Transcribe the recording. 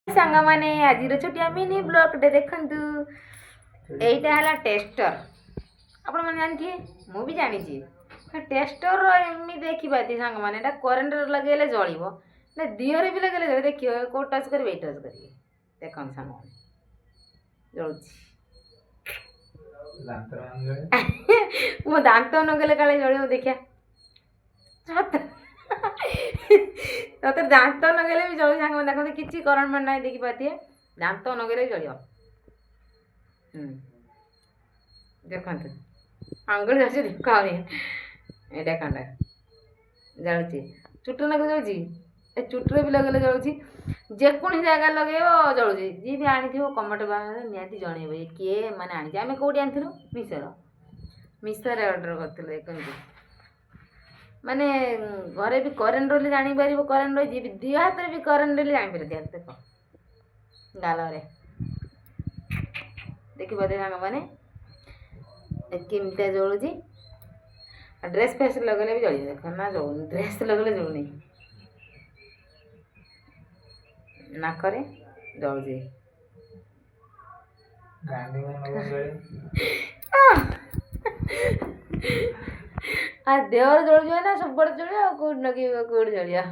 सांग मैंने आज छोटिया मिनी ब्लॉग टे देखु यहीटा है टेस्टर आपण मैंने जानती मु भी जानी टेस्टर एमती देखा सांग मैंने करेन्ट लगे जल्व ना दिहरे भी लगे जल देखिए कौ टच करेंगे ये टच करेंगे देख सांग जलूँ मो दांत नगले काले जल देखिया तो दांत नगले भी जलू सांग देखते किसी करेन्ट मन ना देखी पाती दांत नगले भी जल देखते आंगुल जाऊँ देखा यहाँ कंडा जलुची चुट नगे जलुची चुट्रे भी लगे जलुची जेकोसी जगह लगे जलुची जी भी आनी कमेंट निहाती जनइब किए मैंने आनी आम कौटी आनी मिशोर मिशोर अर्डर करूँ देखते माने घरे भी करेन्ट रही जापर करेन्ट रही जी दी हाथ भी करेन्ट रही जापर देख गाल देखी पाते सांग मैंने केमती जलुची ड्रेस फेस लगेले भी जल देख ना जलूनी ड्रेस लगेले जलूनी नाकरे जलुची देहर जलुच ना सब जल कौट नगे कौट जलिया